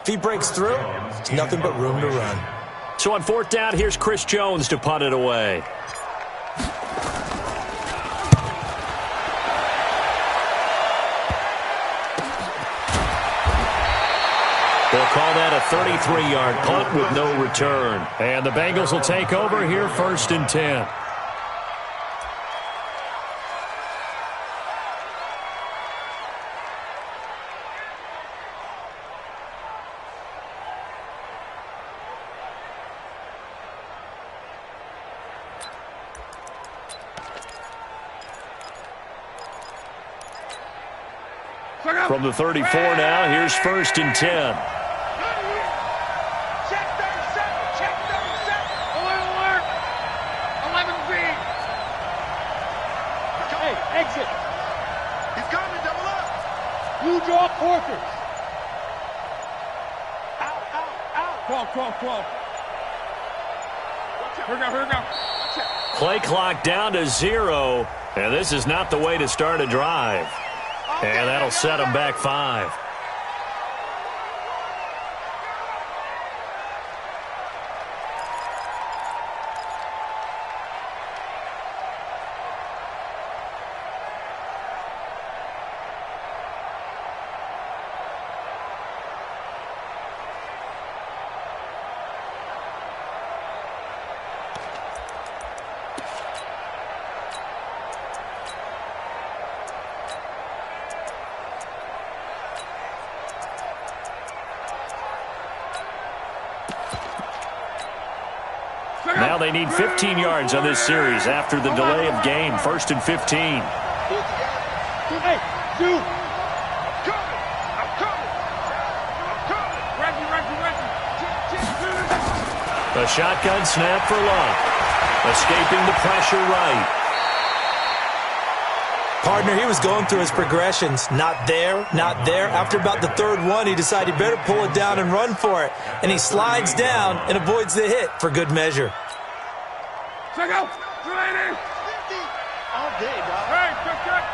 If he breaks through, it's nothing but room to run. So on fourth down, here's Chris Jones to punt it away. They'll call that a 33-yard punt with no return. And the Bengals will take over here, 1st and 10. From the 34 now, here's 1st and 10. Exit. He's coming, double up. You draw quarters. Out. Crawl. Here we go. Play clock down to 0, and this is not the way to start a drive. And that'll set them back 5. Now they need 15 yards on this series after the delay of game. 1st and 15. Hey, dude. I'm coming. Ready. A shotgun snap for Luck. Escaping the pressure right. Partner, he was going through his progressions. Not there. After about the 3rd one, he decided he better pull it down and run for it. And he slides down and avoids the hit for good measure. Check out. 50. All day, dog. Hey, check.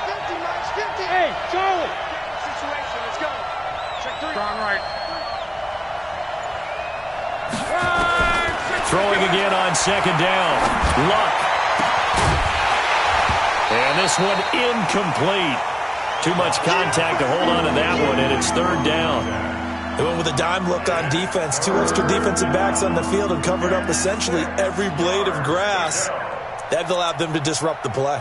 50, Max, 50. Hey, Charlie. Situation, let's go. Check 3. Strong right. Throwing again on 2nd down. Luck. And this one incomplete. Too much contact to hold on to that one, and it's 3rd down. They went with a dime look on defense. 2 extra defensive backs on the field and covered up essentially every blade of grass. That allowed them to disrupt the play.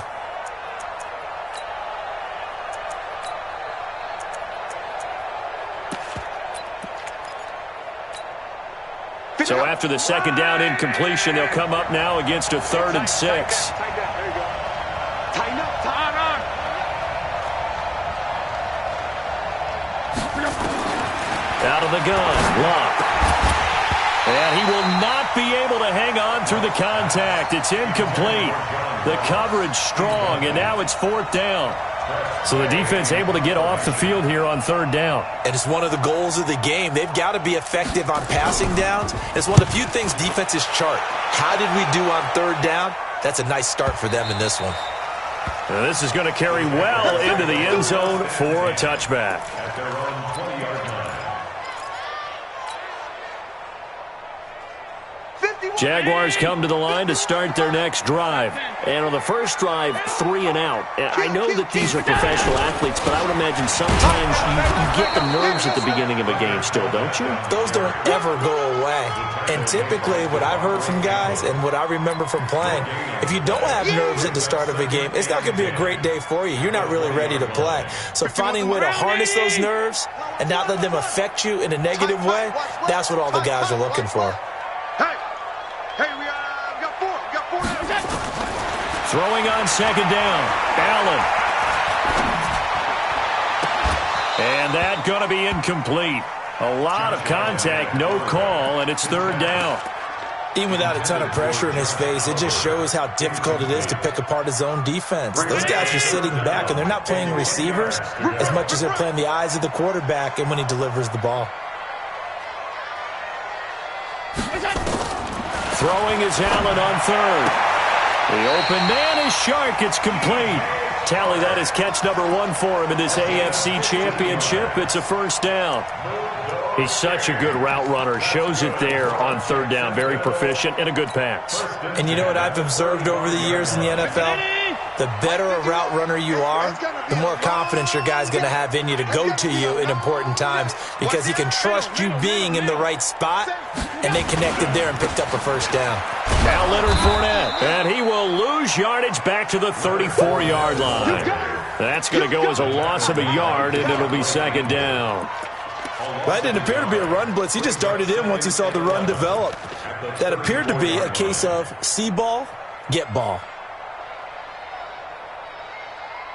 So after the 2nd down incompletion, they'll come up now against a 3rd and 6. Out of the gun, Luck. And he will not be able to hang on through the contact. It's incomplete. The coverage strong, and now it's 4th down. So the defense able to get off the field here on 3rd down. And it's one of the goals of the game. They've got to be effective on passing downs. It's one of the few things defenses chart. How did we do on 3rd down? That's a nice start for them in this one. And this is going to carry well into the end zone for a touchback. Jaguars come to the line to start their next drive. And on the first drive, 3 and out. And I know that these are professional athletes, but I would imagine sometimes you get the nerves at the beginning of a game still, don't you? Those don't ever go away. And typically what I've heard from guys and what I remember from playing, if you don't have nerves at the start of a game, it's not going to be a great day for you. You're not really ready to play. So finding a way to harness those nerves and not let them affect you in a negative way, that's what all the guys are looking for. Throwing on 2nd down, Allen. And that going to be incomplete. A lot of contact, no call, and it's 3rd down. Even without a ton of pressure in his face, it just shows how difficult it is to pick apart his own defense. Those guys are sitting back, and they're not playing receivers as much as they're playing the eyes of the quarterback and when he delivers the ball. Throwing is Allen on 3rd. The open man is Shark. It's complete tally that as catch number 1 for him in this AFC Championship. It's a first down. He's such a good route runner. Shows it there on third down. Very proficient and a good pass. And you know what I've observed over the years in the NFL? The better a route runner you are, the more confidence your guy's going to have in you to go to you in important times because he can trust you being in the right spot, and they connected there and picked up a first down. Now Leonard Fournette, and he will lose yardage back to the 34-yard line. That's going to go as a loss of a yard, and it'll be second down. That didn't appear to be a run blitz. He just darted in once he saw the run develop. That appeared to be a case of see ball, get ball.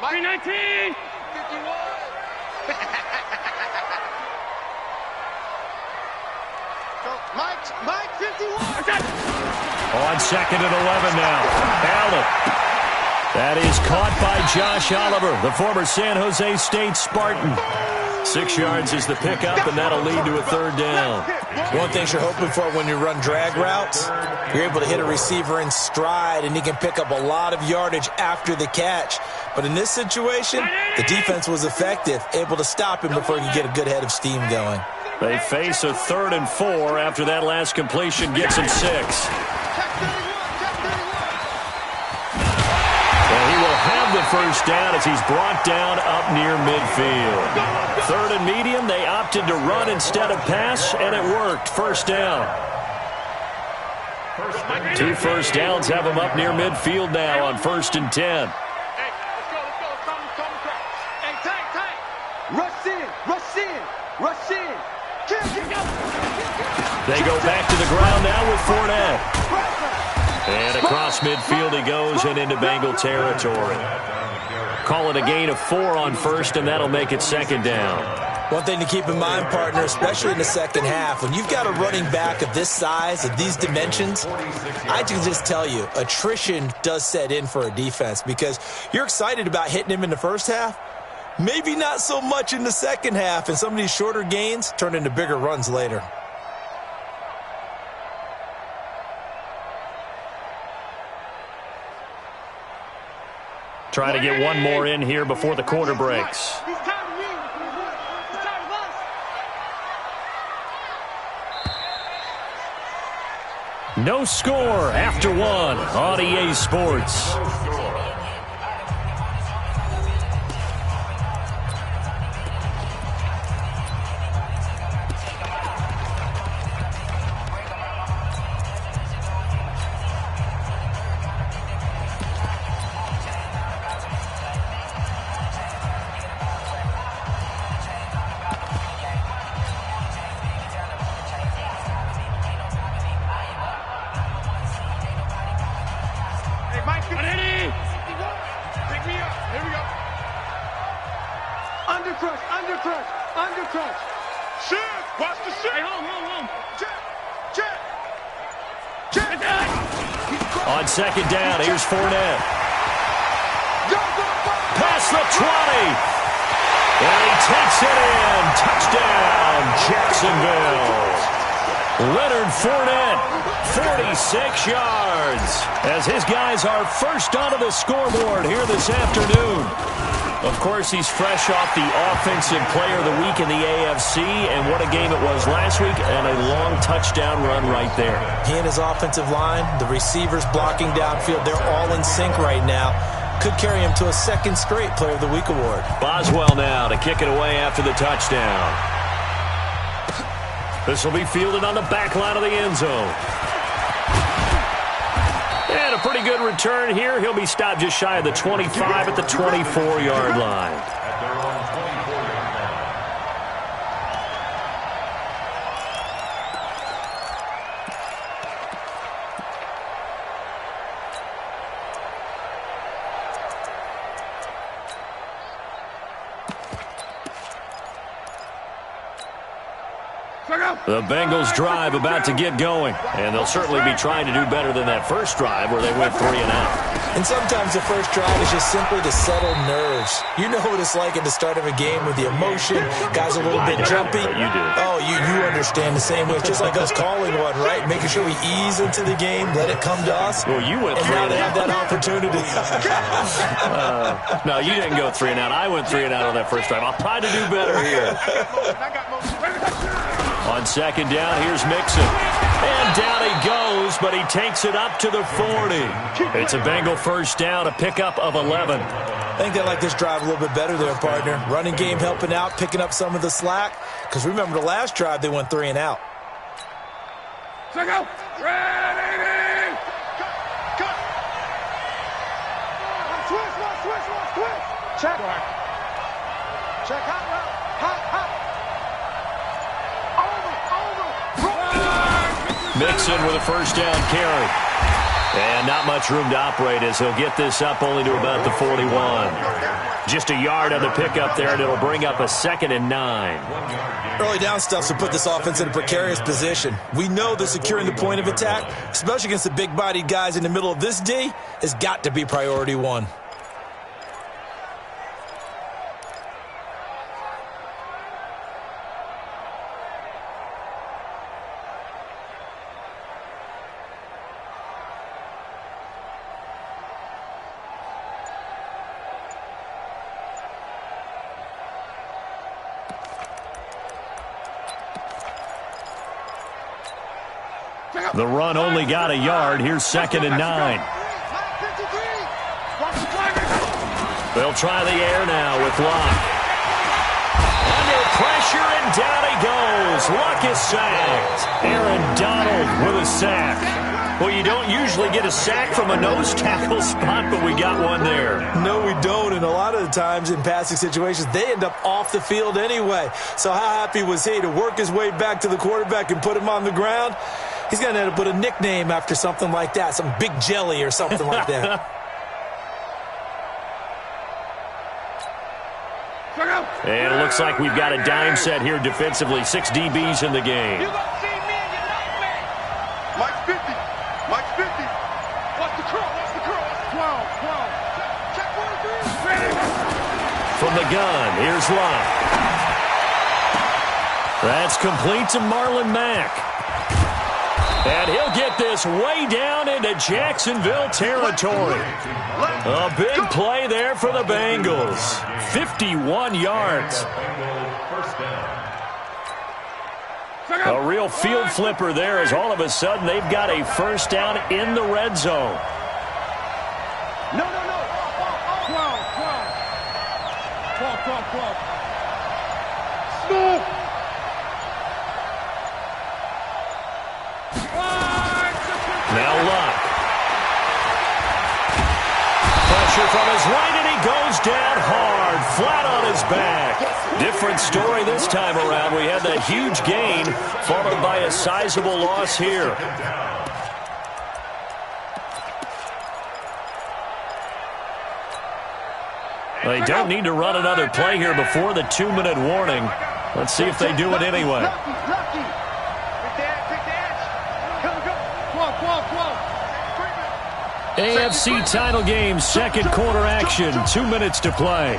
19! 51! Mike, 51! On second and 11 now. Allen. That is caught by Josh Oliver, the former San Jose State Spartan. 6 yards is the pickup, and that'll lead to a third down. One thing you're hoping for when you run drag routes, you're able to hit a receiver in stride, and he can pick up a lot of yardage after the catch. But in this situation, the defense was effective, able to stop him before he could get a good head of steam going. They face a 3rd and 4 after that last completion gets him 6. He will have the first down as he's brought down up near midfield. 3rd and medium, they opted to run instead of pass, and it worked. First down. 2 first downs have him up near midfield now on 1st and 10. Hey, let's go. Come. Hey, tank. Rush in. They go back to the ground now with Fournette. And across midfield he goes and into Bengal territory. Call it a gain of 4 on 1st, and that'll make it second down. One thing to keep in mind, partner, especially in the second half, when you've got a running back of this size, of these dimensions, I can just tell you, attrition does set in for a defense because you're excited about hitting him in the first half, maybe not so much in the second half, and some of these shorter gains turn into bigger runs later. Try to get one more in here before the quarter breaks. No score after 1 on EA Sports. Undercrush. Shit. Watch the shit. Hey, home. Check. On second down, here's Fournette. Past the 20. And he takes it in. Touchdown, Jacksonville. Leonard Fournette, 46 yards. As his guys are first onto the scoreboard here this afternoon. Of course, he's fresh off the Offensive Player of the Week in the AFC, and what a game it was last week, and a long touchdown run right there. He and his offensive line, the receivers blocking downfield, they're all in sync right now. Could carry him to a second straight Player of the Week award. Boswell now to kick it away after the touchdown. This will be fielded on the back line of the end zone. And a pretty good return here. He'll be stopped just shy of the 25 at the 24-yard line. The Bengals drive about to get going, and they'll certainly be trying to do better than that first drive where they went 3 and out. And sometimes the first drive is just simply to settle nerves. You know what it's like at the start of a game with the emotion, guys a little bit jumpy. You do. Oh, you understand the same way. It's just like us calling one, right? Making sure we ease into the game, let it come to us. Well, you went and 3 now and they out. have that opportunity. No, you didn't go 3 and out. I went 3 and out on that first drive. I'll try to do better here. On second down, here's Mixon. And down he goes, but he takes it up to the 40. It's a Bengal first down, a pickup of 11. I think they like this drive a little bit better there, partner. Running game helping out, picking up some of the slack. Because remember, the last drive, they went 3 and out. Ready! Cut! Switch! Check. Check, hot. Mixon with a first down carry. And not much room to operate as he'll get this up only to about the 41. Just a yard on the pickup there, and it'll bring up a 2nd and 9. Early down stuff to put this offense in a precarious position. We know that securing the point of attack, especially against the big-bodied guys in the middle of this D, has got to be priority one. The run only got a yard. Here's 2nd and 9. They'll try the air now with Luck. Under pressure, and down he goes. Luck is sacked. Aaron Donald with a sack. Well, you don't usually get a sack from a nose tackle spot, but we got one there. No, we don't, and a lot of the times in passing situations, they end up off the field anyway. So how happy was he to work his way back to the quarterback and put him on the ground? He's going to end up with a nickname after something like that, some Big Jelly or something like that. And it looks like we've got a dime set here defensively. 6 DBs in the game. You gonna see me and you like me. Mike's 50. Mike's 50. What's the curl? 12. Check 1, 3. Ready. From the gun, here's Luck. That's complete to Marlon Mack. And he'll get this way down into Jacksonville territory. A big play there for the Bengals. 51 yards. A real field flipper there as all of a sudden they've got a first down in the red zone. No. 12. Smooth. Now Luck. Pressure from his right, and he goes down hard, flat on his back. Different story this time around. We had that huge gain, followed by a sizable loss here. They don't need to run another play here before the 2-minute warning. Let's see if they do it anyway. AFC title game, second quarter action, 2 minutes to play.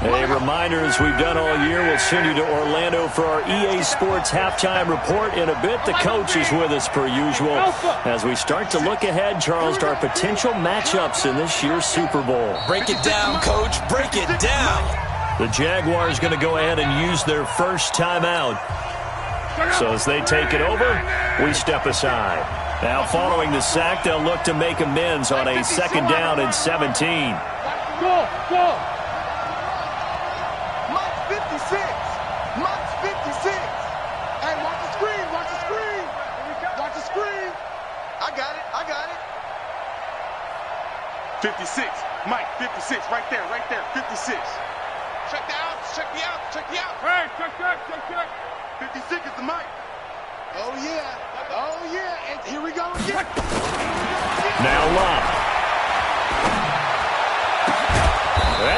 A reminder, as we've done all year, we'll send you to Orlando for our EA Sports halftime report. In a bit, the coach is with us per usual. As we start to look ahead, Charles, to our potential matchups in this year's Super Bowl. Break it down, Coach. Break it down. The Jaguars going to go ahead and use their first timeout. So as they take it over, we step aside. Now following the sack, they'll look to make amends on a 2nd down and 17. Go. Mike's 56. Hey, watch the screen. Watch the screen. I got it. 56. Mike, 56. Right there. 56. Check the out. Hey, check. 56 is the mic. Oh, yeah. And here we go again. Now Luck.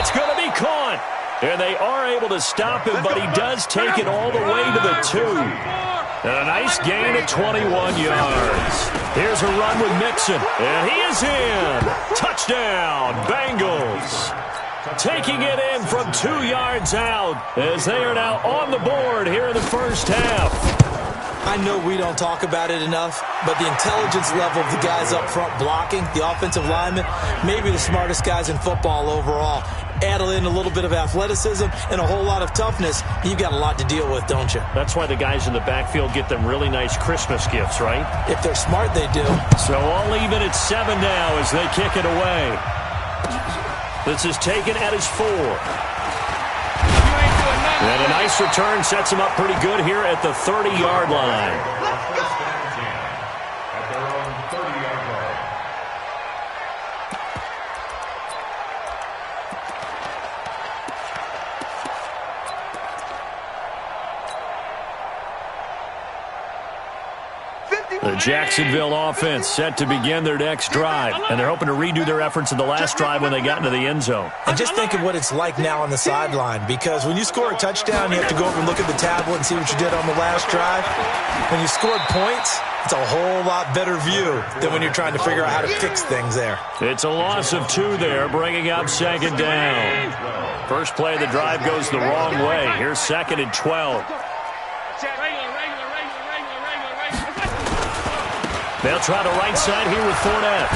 That's going to be caught. And they are able to stop him, but he does take it all the way to the 2. And a nice gain of 21 yards. Here's a run with Mixon, and he is in. Touchdown, Bengals. Taking it in from 2 yards out as they are now on the board here in the first half. I know we don't talk about it enough, but the intelligence level of the guys up front blocking, the offensive linemen, maybe the smartest guys in football overall. Add in a little bit of athleticism and a whole lot of toughness, you've got a lot to deal with, don't you? That's why the guys in the backfield get them really nice Christmas gifts, right? If they're smart, they do. So all even at 7 now as they kick it away. This is taken at his 4. And a nice return sets him up pretty good here at the 30-yard line. The Jacksonville offense set to begin their next drive, and they're hoping to redo their efforts in the last drive when they got into the end zone. And just think of what it's like now on the sideline, because when you score a touchdown, you have to go over and look at the tablet and see what you did on the last drive. When you scored points, it's a whole lot better view than when you're trying to figure out how to fix things there. It's a loss of 2 there, bringing up 2nd down. First play of the drive goes the wrong way. Here's 2nd and 12. They'll try the right side here with Fournette.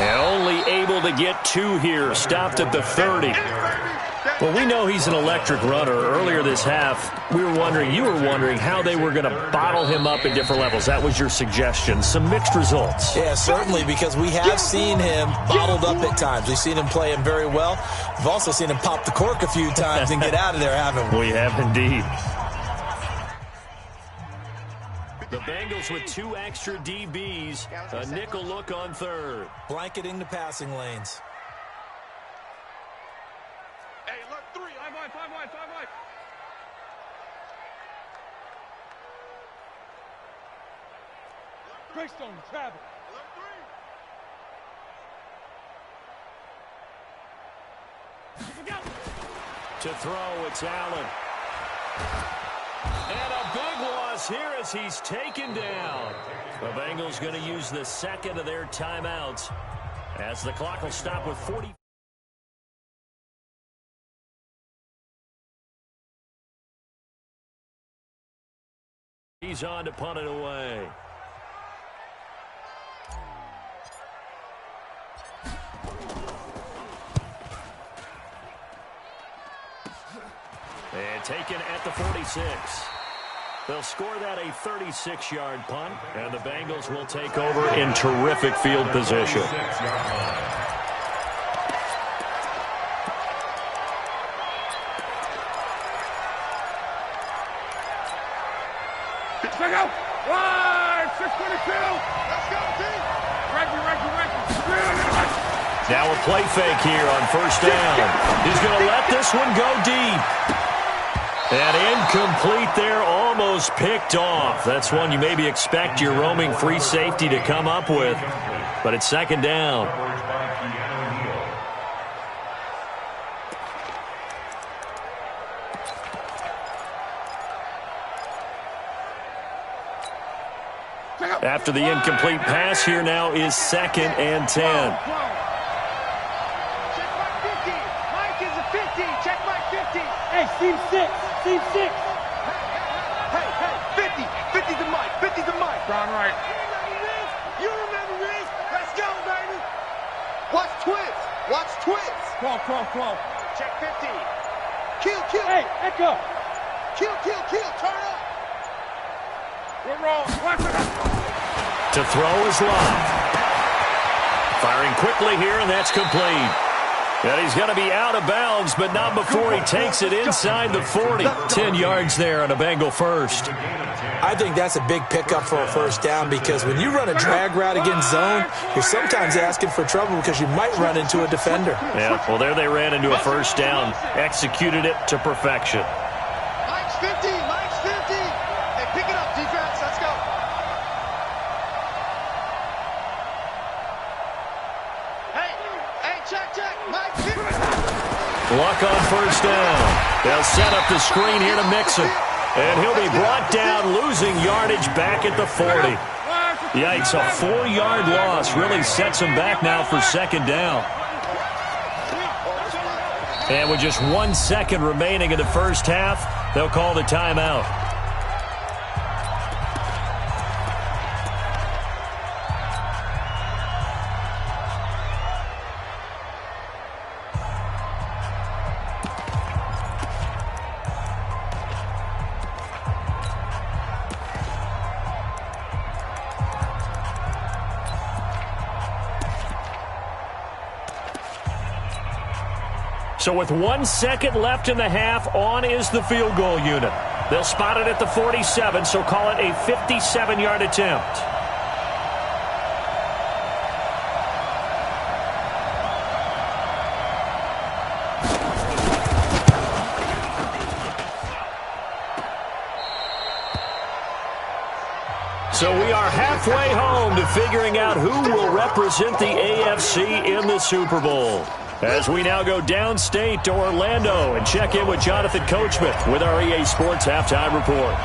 And only able to get 2 here, stopped at the 30. Well, we know he's an electric runner. Earlier this half, you were wondering how they were going to bottle him up at different levels. That was your suggestion. Some mixed results. Yeah, certainly, because we have seen him bottled up at times. We've seen him play him very well. We've also seen him pop the cork a few times and get out of there, haven't we? We have indeed. The Bengals with 2 extra DBs. A nickel look on 3rd. Blanketing the passing lanes. Hey, look, 3. 5 wide, 5 wide, 5 wide. Greystone, travel. To throw, it's Allen. And a big loss here as he's taken down. The Bengals going to use the 2nd of their timeouts as the clock will stop with 40. He's on to punt it away. And taken at the 46. They'll score that a 36-yard punt, and the Bengals will take over in terrific field position. Check out! Wide! 622! Let's go, team! Reggie. Now a play fake here on 1st down. He's going to let this one go deep. And incomplete there, almost picked off. That's one you maybe expect your roaming free safety to come up with. But it's 2nd down. After the incomplete pass, here now is 2nd and 10. Check my 50. Mike is a 50. Check my 50. Hey, seam 6. Seam 6. Hey, 50. 50 to Mike. 50 to Mike. Down right. You remember this? Let's go, baby. Watch twins. Watch twins. 12. Check 50. Kill. Hey, Echo. Kill. Turn up. We're wrong. Watch it. To throw is Love. Firing quickly here, and that's complete. And he's going to be out of bounds, but not before he takes it inside the 40. 10 yards there on a Bengal first. I think that's a big pickup for a 1st down, because when you run a drag route against zone, you're sometimes asking for trouble because you might run into a defender. Yeah, well, there they ran into a 1st down. Executed it to perfection. Mike's 50. Hey, pick it up, defense. Let's go. Hey, check. Mike 50. Luck on first down. They'll set up the screen here to Mixon. And he'll be brought down, losing yardage back at the 40. Yikes, a 4-yard loss really sets him back now for second down. And with just 1 second remaining in the first half, they'll call the timeout. So with 1 second left in the half, on is the field goal unit. They'll spot it at the 47, so call it a 57-yard attempt. So we are halfway home to figuring out who will represent the AFC in the Super Bowl. As we now go downstate to Orlando and check in with Jonathan Coachman with our EA Sports Halftime Report.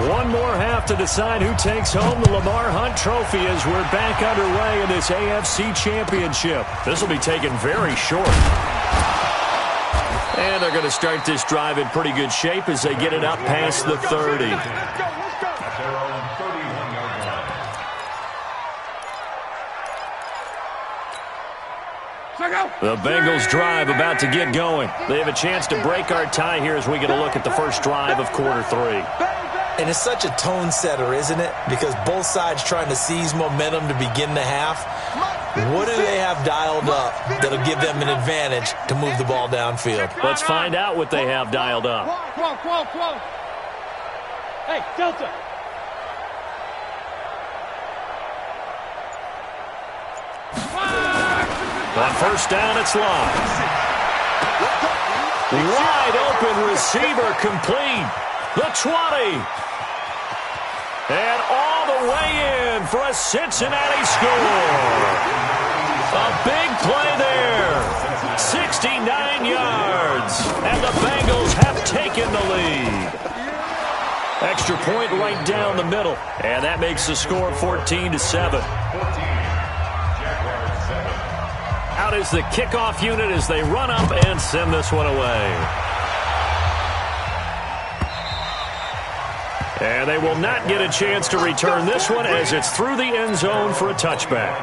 One more half to decide who takes home the Lamar Hunt Trophy as we're back underway in this AFC Championship. This will be taken very short. And they're going to start this drive in pretty good shape as they get it up past the 30. The Bengals drive about to get going. They have a chance to break our tie here as we get a look at the first drive of quarter 3. And it's such a tone setter, isn't it? Because both sides trying to seize momentum to begin the half. What do they have dialed up that'll give them an advantage to move the ball downfield? Let's find out what they have dialed up. Hey, Delta. On first down, it's Long. Wide open receiver complete. The 20. And all the way in for a Cincinnati score. A big play there. 69 yards. And the Bengals have taken the lead. Extra point right down the middle. And that makes the score 14-7. Out is the kickoff unit as they run up and send this one away. And they will not get a chance to return this one as it's through the end zone for a touchback.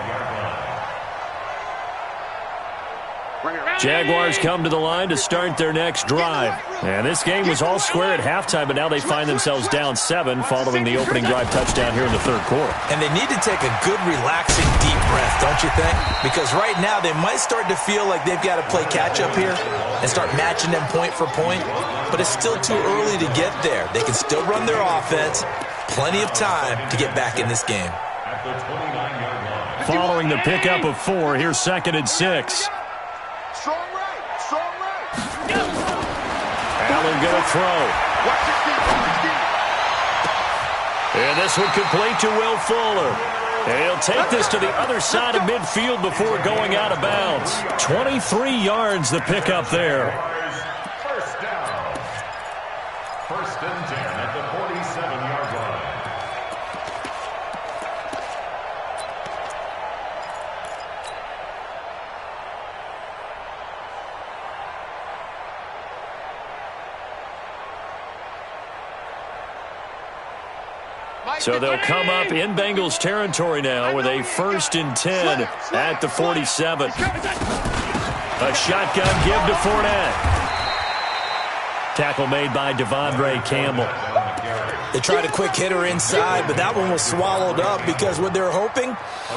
Jaguars come to the line to start their next drive. And this game was all square at halftime, but now they find themselves down 7 following the opening drive touchdown here in the third quarter. And they need to take a good, relaxing, deep breath, don't you think? Because right now they might start to feel like they've got to play catch-up here and start matching them point for point. But it's still too early to get there. They can still run their offense. Plenty of time to get back in this game. Following the pickup of 4, here's 2nd and 6. Allen going to throw. And this one complete to Will Fuller. And he'll take this to the other side of midfield before going out of bounds. 23 yards the pickup there. First down. 1st and 10 at the 47-yard line. So they'll come up in Bengals territory now with a 1st and 10 at the 47. A shotgun give to Fournette. Tackle made by Devondre Campbell. They tried a quick hitter inside, but that one was swallowed up because what they're hoping,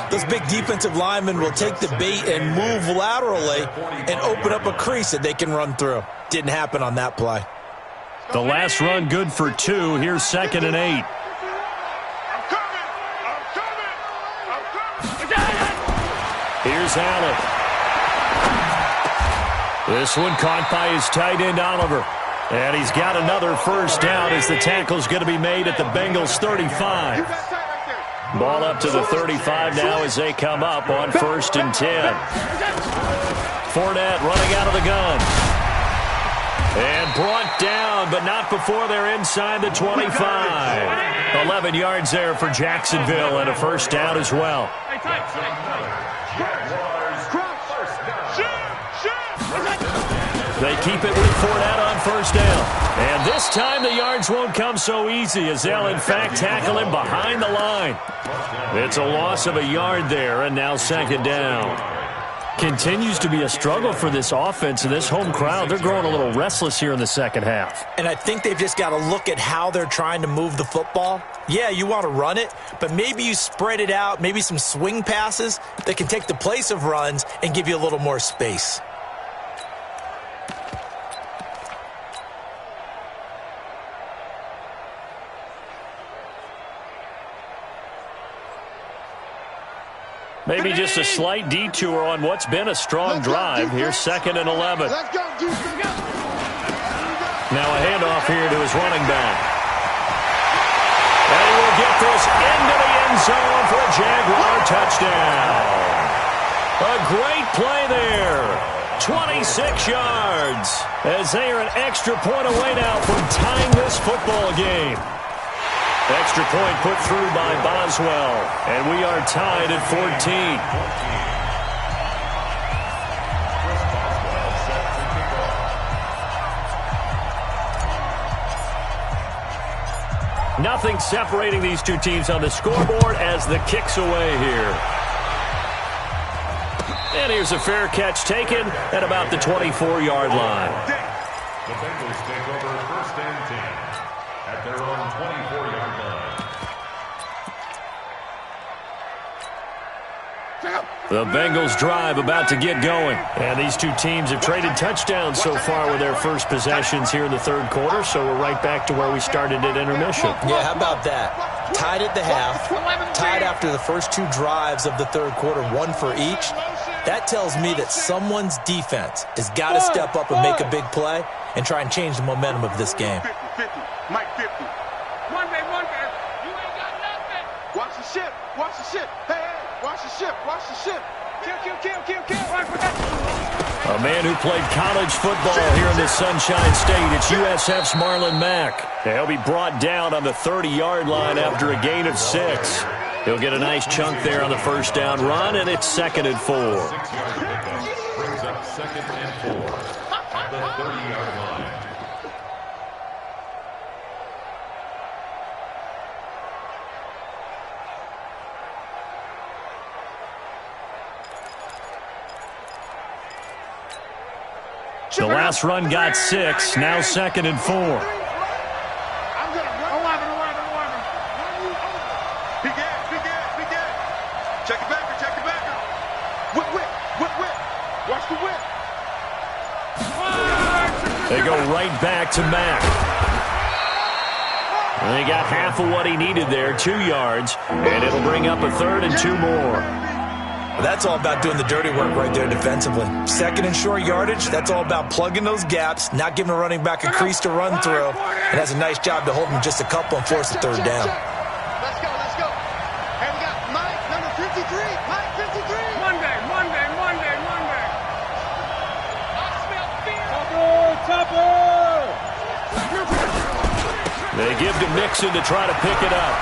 those big defensive linemen will take the bait and move laterally and open up a crease that they can run through. Didn't happen on that play. The last run good for 2. Here's 2nd and 8. Here's Allen. This one caught by his tight end, Oliver. And he's got another first down as the tackle's going to be made at the Bengals 35. Ball up to the 35 now as they come up on 1st and 10. Fournette running out of the gun. And brought down, but not before they're inside the 25. 11 yards there for Jacksonville and a first down as well. They keep it with Fournette on first down. And this time the yards won't come so easy as they'll, in fact, tackle him behind the line. It's a loss of a yard there, and now second down. Continues to be a struggle for this offense and this home crowd. They're growing a little restless here in the second half. And I think they've just got to look at how they're trying to move the football. Yeah, you want to run it, but maybe you spread it out, maybe some swing passes that can take the place of runs and give you a little more space. Maybe just a slight detour on what's been a strong drive. Here's 2nd and 11. Now a handoff here to his running back. And he will get this into the end zone for a Jaguar touchdown. A great play there. 26 yards as they are an extra point away now from tying this football game. Extra point put through by Boswell, and we are tied at 14. Nothing separating these two teams on the scoreboard as the kick's away here. And here's a fair catch taken at about the 24-yard line. The Bengals take over 1st and 10 at their own 24-yard line. The Bengals drive about to get going. And these two teams have traded touchdowns so far with their first possessions here in the third quarter, so we're right back to where we started at intermission. Yeah, how about that? Tied at the half, tied after the first two drives of the third quarter, one for each. That tells me that someone's defense has got to step up and make a big play and try and change the momentum of this game. 50, Mike 50. One day, you ain't got nothing. Watch the ship, watch the ship. Hey, watch the ship, watch the ship. Kill. A man who played college football here in the Sunshine State. It's USF's Marlon Mack. He'll be brought down on the 30-yard line after a gain of 6. He'll get a nice chunk there on the first down run, and it's 2nd and 4. Brings up 2nd and 4 at the 30-yard line. The last run got 6, now 2nd and 4. I'm going to run. 11. Big gas. Check it back. Whip. Watch the whip. They go right back to Mack. And they got half of what he needed there, 2 yards, and it'll bring up a 3rd and 2 more. That's all about doing the dirty work right there defensively. 2nd and short yardage, that's all about plugging those gaps, not giving a running back a crease to run through, and has a nice job to hold him just a couple and force the 3rd down. Let's go. Hey, we got Mike, number 53. Mike 53. Monday. Topper. They give to Mixon to try to pick it up.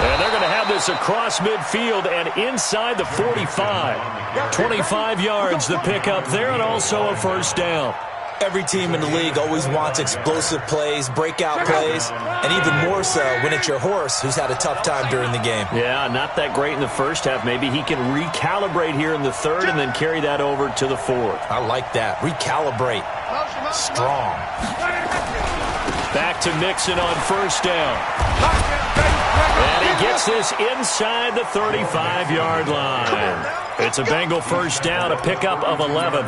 And they're going to have this across midfield and inside the 45. 25 yards the pickup there, and also a first down. Every team in the league always wants explosive plays, breakout plays, and even more so when it's your horse who's had a tough time during the game. Yeah, not that great in the first half. Maybe he can recalibrate here in the third and then carry that over to the fourth. I like that. Recalibrate. Strong. Back to Mixon on first down. And he gets this inside the 35-yard line. It's a Bengal first down, a pickup of 11.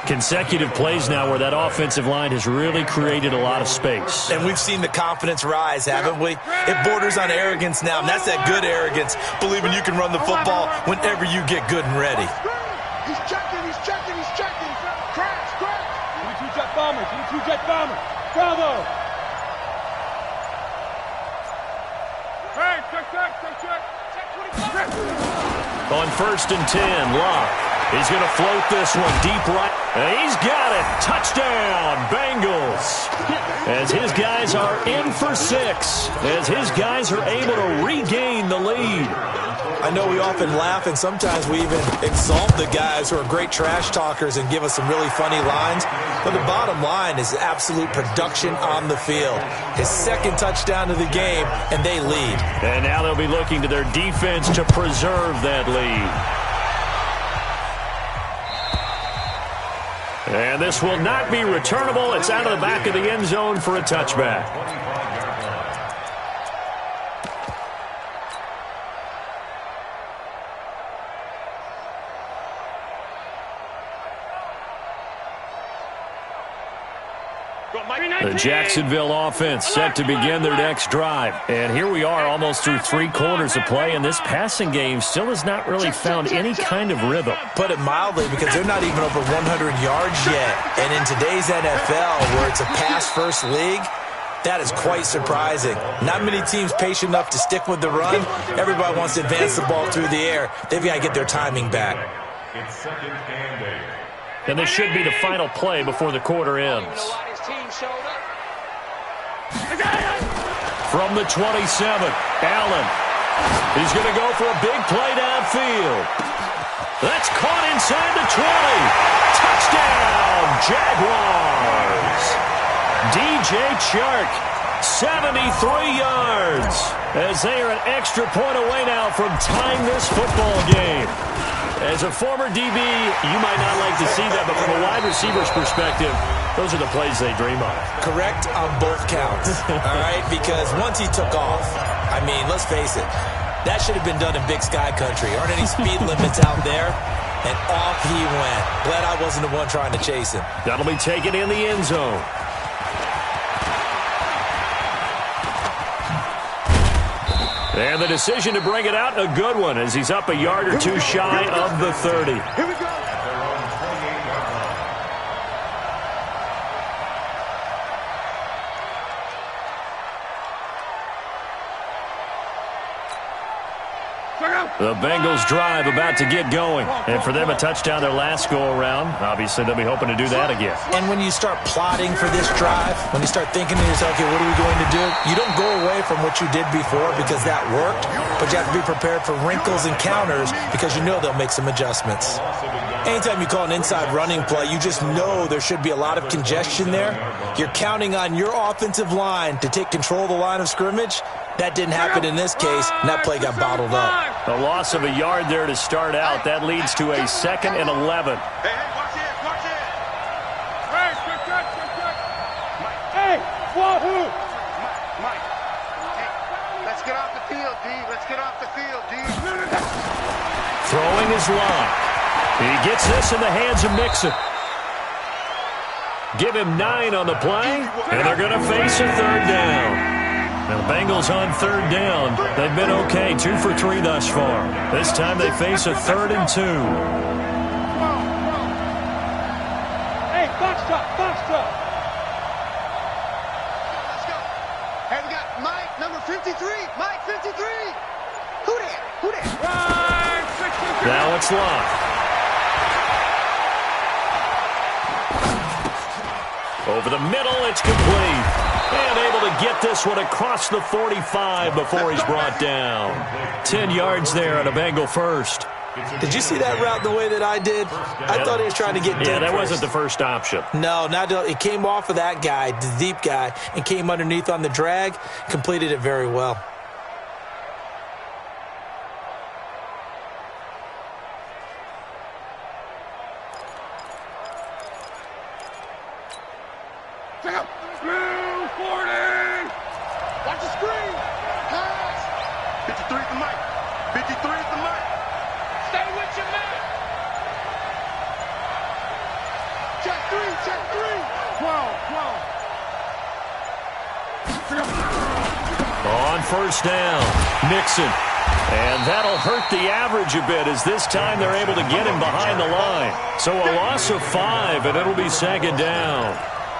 Consecutive plays now where that offensive line has really created a lot of space. And we've seen the confidence rise, haven't we? It borders on arrogance now, and that's that good arrogance, believing you can run the football whenever you get good and ready. He's checking. Crash. 22 jet bombers. Bravo. Hey, check. On 1st and 10, Locke. He's going to float this one deep right. And he's got it. Touchdown, Bengals. As his guys are in for 6. As his guys are able to regain the lead. I know we often laugh, and sometimes we even exalt the guys who are great trash talkers and give us some really funny lines. But the bottom line is absolute production on the field. His second touchdown of the game, and they lead. And now they'll be looking to their defense to preserve that lead. And this will not be returnable. It's out of the back of the end zone for a touchback. The Jacksonville offense set to begin their next drive. And here we are almost through 3 quarters of play, and this passing game still has not really found any kind of rhythm. Put it mildly, because they're not even over 100 yards yet. And in today's NFL, where it's a pass-first league, that is quite surprising. Not many teams patient enough to stick with the run. Everybody wants to advance the ball through the air. They've got to get their timing back. It's second and 8. And this should be the final play before the quarter ends. From the 27, Allen. He's going to go for a big play downfield. That's caught inside the 20. Touchdown, Jaguars. DJ Chark, 73 yards. As they are an extra point away now from tying this football game. As a former DB, you might not like to see that, but from a wide receiver's perspective, those are the plays they dream of. Correct on both counts, all right? Because once he took off, I mean, let's face it, that should have been done in Big Sky Country. Aren't any speed limits out there? And off he went. Glad I wasn't the one trying to chase him. That'll be taken in the end zone. And the decision to bring it out, a good one, as he's up a yard or two shy of the 30. Here we go. The Bengals drive about to get going. And for them, a touchdown their last go-around. Obviously, they'll be hoping to do that again. And when you start plotting for this drive, when you start thinking to yourself, okay, what are we going to do? You don't go away from what you did before because that worked, but you have to be prepared for wrinkles and counters because you know they'll make some adjustments. Anytime you call an inside running play, you just know there should be a lot of congestion there. You're counting on your offensive line to take control of the line of scrimmage. That didn't happen in this case, and that play got bottled up. A loss of a yard there to start out. That leads to a 2nd and 11. Hey, watch it, watch it. Hey, good catch, good catch. Hey, wahoo. Mike, hey, let's get off the field, D. Let's get off the field, D. Throwing his line. He gets this in the hands of Mixon. Give him 9 on the play, and they're going to face a 3rd down. Now, the Bengals on 3rd down. They've been okay, 2 for 3 thus far. This time they face a 3rd and 2. Hey, box top, box top. Let's go. Hey, we got Mike, number 53. Mike, 53. Who that? Who that? Right, 63. Now it's locked. Over the middle, it's complete. And able to get this one across the 45 before he's brought down. 10 yards there on a Bengal first. Did you see that route the way that I did? I thought he was trying to get deep. Yeah, that first. wasn't the first option. No, it came off of that guy, the deep guy, and came underneath on the drag, completed it very well. Blue 40. Watch the screen. Pass. 53 at the mic. 53 at the mic. Stay with your man. Check 3, check 3. 12. On 1st down, Mixon. And that'll hurt the average a bit as this time they're able to get him behind the line. So a loss of 5, and it'll be 2nd down.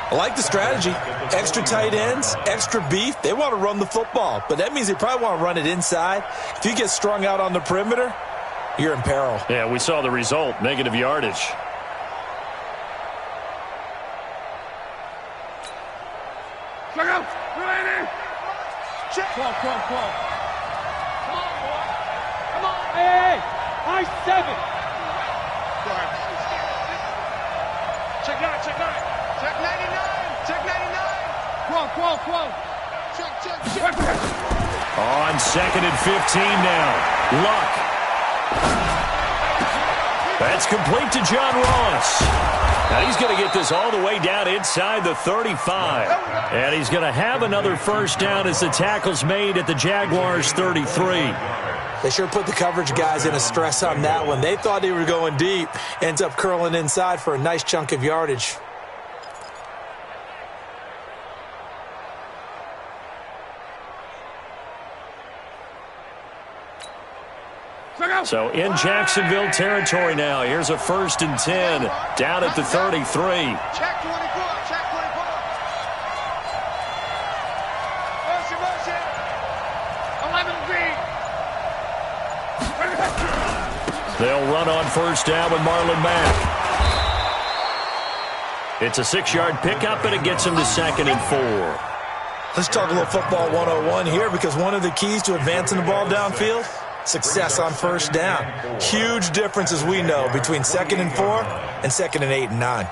I like the strategy. Extra tight ends, extra beef. They want to run the football, but that means they probably want to run it inside. If you get strung out on the perimeter, you're in peril. Yeah, we saw the result, negative yardage. Check out. Ready. Check. Come on. Come on, boy. Come on. Hey. High 7. Go ahead. Check 9. Check 9. Check 99. Check 99. Quo. Check. On 2nd and 15 now. Luck. That's complete to John Ross. Now he's going to get this all the way down inside the 35. And he's going to have another first down as the tackle's made at the Jaguars' 33. They sure put the coverage guys in a stress on that one. They thought they were going deep. Ends up curling inside for a nice chunk of yardage. So in Jacksonville territory now. Here's a 1st and 10 down at the 33. Check 24. Check 24. Motion. 11B. They'll run on first down with Marlon Mack. It's a 6-yard pickup, and it gets him to 2nd and 4. Let's talk a little football 101 here, because one of the keys to advancing the ball downfield, success on first down. Huge difference, as we know, between 2nd and 4 and 2nd and 8 and 9.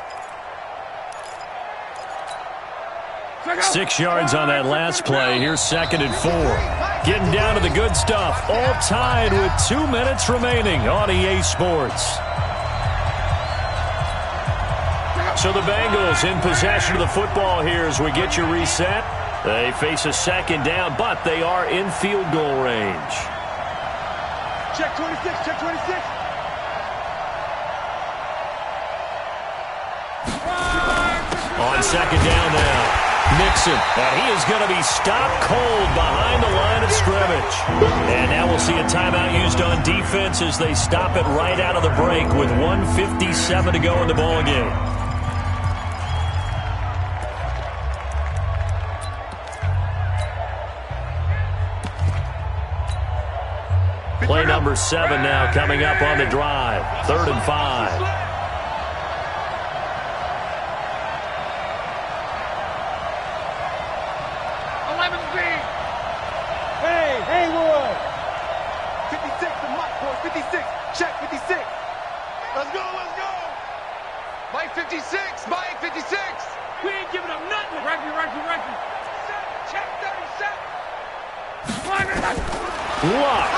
6 yards on that last play. Here's 2nd and 4. Getting down to the good stuff. All tied with 2 minutes remaining on EA Sports. So the Bengals in possession of the football here as we get you reset. They face a 2nd down, but they are in field goal range. Check 26. Check 26. On 2nd down now. Mixon. Now he is going to be stopped cold behind the line of scrimmage. And now we'll see a timeout used on defense as they stop it right out of the break with 1:57 to go in the ballgame. Play number 7 now coming up on the drive. 3rd and 5. 11B. Hey, Haywood. 56, the Mike boy, 56. Check 56. Let's go. Mike 56. Mike 56. We ain't giving up nothing. Reggie. Check 37. Luck.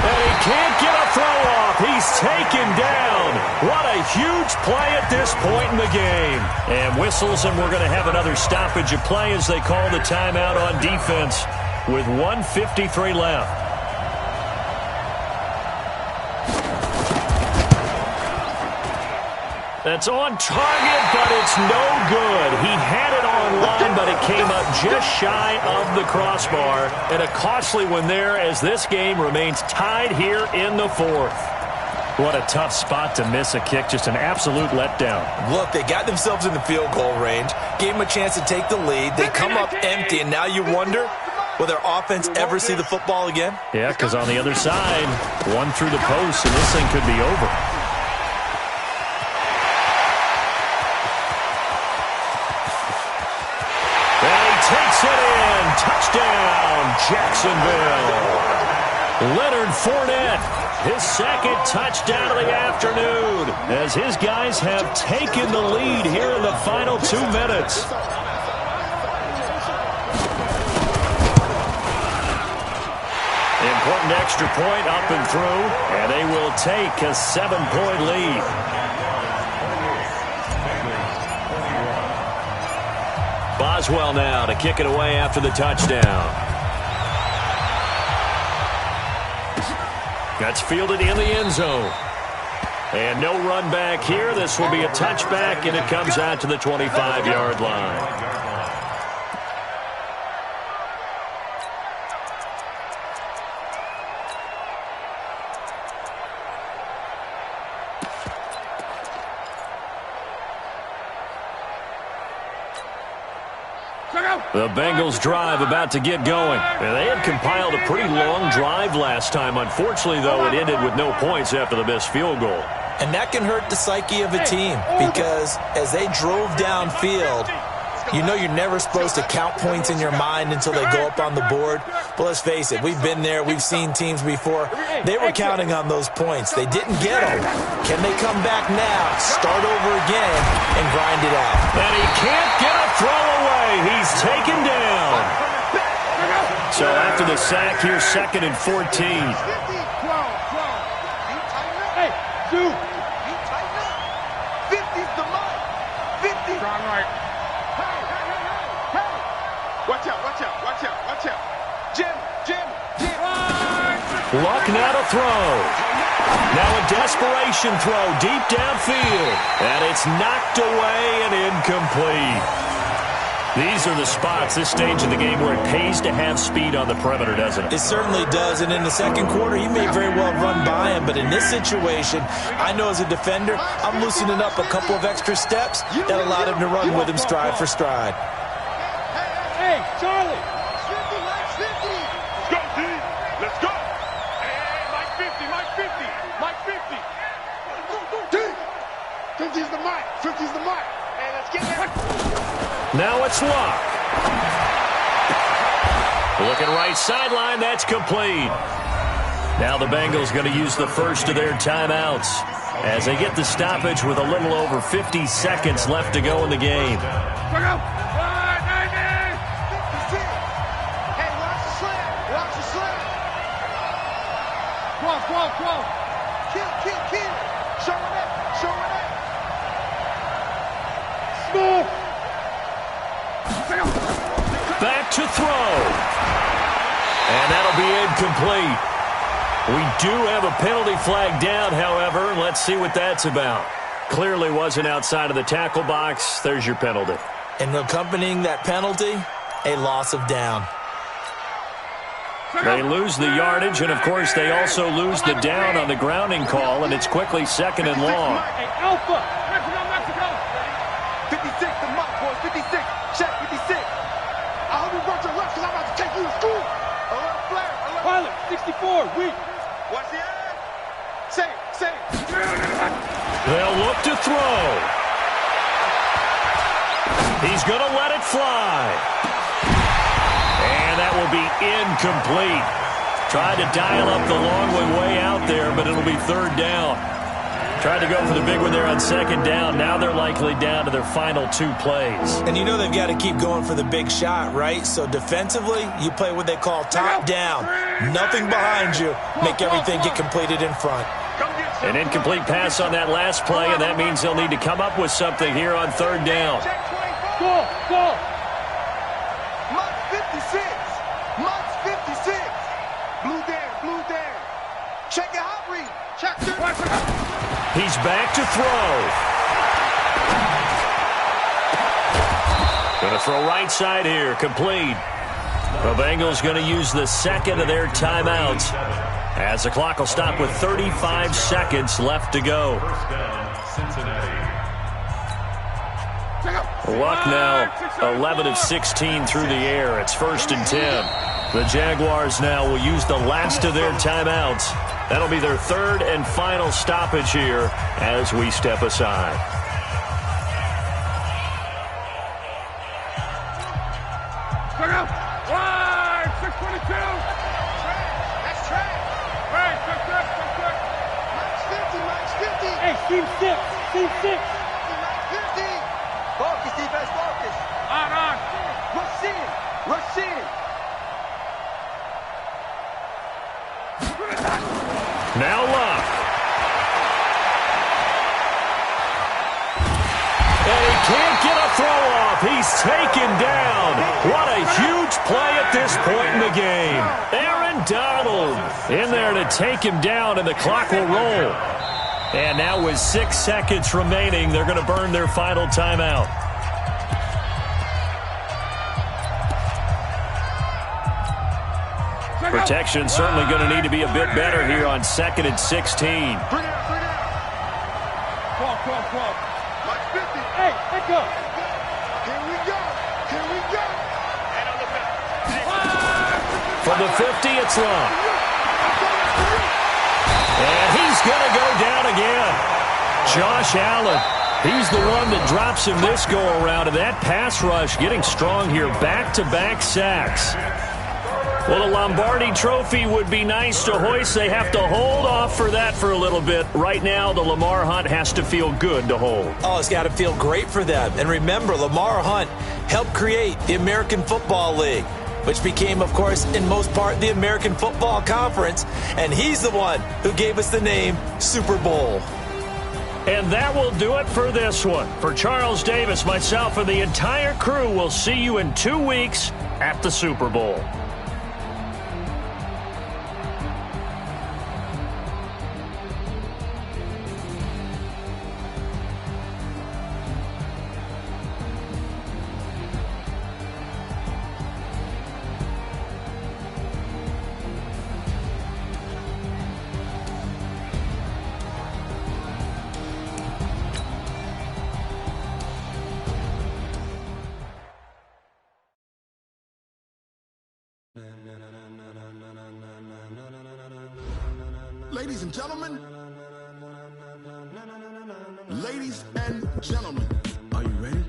And he can't get a throw off. He's taken down. What a huge play at this point in the game. And whistles, and we're going to have another stoppage of play as they call the timeout on defense with 1:53 left. That's on target, but it's no good. He had it on line, but it came up just shy of the crossbar. And a costly one there as this game remains tied here in the 4th. What a tough spot to miss a kick. Just an absolute letdown. Look, they got themselves in the field goal range, gave them a chance to take the lead. They come up empty, and now you wonder, will their offense ever see the football again? Yeah, because on the other side, one through the post, and this thing could be over. Takes it in. Touchdown, Jacksonville. Leonard Fournette, his 2nd touchdown of the afternoon, as his guys have taken the lead here in the final 2 minutes. Important extra point up and through, and they will take a 7-point lead. Boswell now to kick it away after the touchdown. That's fielded in the end zone. And no run back here. This will be a touchback, and it comes out to the 25-yard line. Check out. The Bengals drive about to get going. And they had compiled a pretty long drive last time. Unfortunately, though, it ended with no points after the missed field goal. And that can hurt the psyche of a team because as they drove downfield, you know you're never supposed to count points in your mind until they go up on the board. But let's face it, we've been there. We've seen teams before. They were counting on those points. They didn't get them. Can they come back now, start over again, and grind it out? And he can't get a throw away. He's taken down. So after the sack, here's 2nd and 14. Hey, dude. 50's the mark. 50. Strong right. Watch out, watch out, watch out, watch out. Jim. Luck now to throw. Now a desperation throw deep downfield. And it's knocked away and incomplete. These are the spots, this stage of the game, where it pays to have speed on the perimeter, doesn't it? It certainly does. And in the second quarter, he may very well run by him. But in this situation, I know as a defender, I'm loosening up a couple of extra steps that allowed him to run with him stride for stride. Hey, Charlie. 50, Mike 50. Let's go, D. Let's go. Hey, Mike 50, Mike 50. Mike 50. D. 50's the Mike. 50's the Mike. Hey, let's get there. Now it's Luck. Looking right sideline, that's complete. Now the Bengals going to use the first of their timeouts as they get the stoppage with a little over 50 seconds left to go in the game. Kill. Showing it. Smooth. Back to throw. And that'll be incomplete. We do have a penalty flag down, however. Let's see what that's about. Clearly wasn't outside of the tackle box. There's your penalty. And accompanying that penalty, a loss of down. They lose the yardage, and, of course, they also lose the down on the grounding call, and it's quickly 2nd and long. Hey, Alpha. Mexico. 56, the mark, boys. 56. Check 56. I hope you brought your reps because I'm about to take you to school. Alert flare. Pilot, 64. Weak. What's the ad? Say. They'll look to throw. He's going to let it fly. And that will be incomplete. Tried to dial up the long way out there, but it'll be 3rd down. Tried to go for the big one there on 2nd down. Now they're likely down to their final 2 plays. And you know they've got to keep going for the big shot, right? So defensively, you play what they call top down. Nothing behind you. Make everything get completed in front. An incomplete pass on that last play, and that means they'll need to come up with something here on 3rd down. Go. Mike 56. Mike's 56. Blue down. Check your hot read. Check your... He's back to throw. Going to throw right side here. Complete. The Bengals going to use the 2nd of their timeouts as the clock will stop with 35 seconds left to go. Luck now 11 of 16 through the air. It's 1st and 10. The Jaguars now will use the last of their timeouts. That'll be their 3rd and final stoppage here as we step aside. Check out. Right, 622. That's track. Hey, check. Mike's 50. Hey, team 6. Mike's 50. Focus, defense, focus. On. Rush in. Now Luck. And he can't get a throw off. He's taken down. What a huge play at this point in the game. Aaron Donald in there to take him down, and the clock will roll. And now with 6 seconds remaining, they're going to burn their final timeout. Protection certainly going to need to be a bit better here on 2nd and 16. Come. Mike 50. Hey, let go. Here we go. From the 50, it's long. And he's going to go down again. Josh Allen, he's the one that drops him this go-around. And that pass rush getting strong here. Back-to-back sacks. Well, the Lombardi Trophy would be nice to hoist. They have to hold off for that for a little bit. Right now, the Lamar Hunt has to feel good to hold. Oh, it's got to feel great for them. And remember, Lamar Hunt helped create the American Football League, which became, of course, in most part, the American Football Conference. And he's the one who gave us the name Super Bowl. And that will do it for this one. For Charles Davis, myself, and the entire crew, we'll see you in 2 weeks at the Super Bowl. Ladies and gentlemen, are you ready?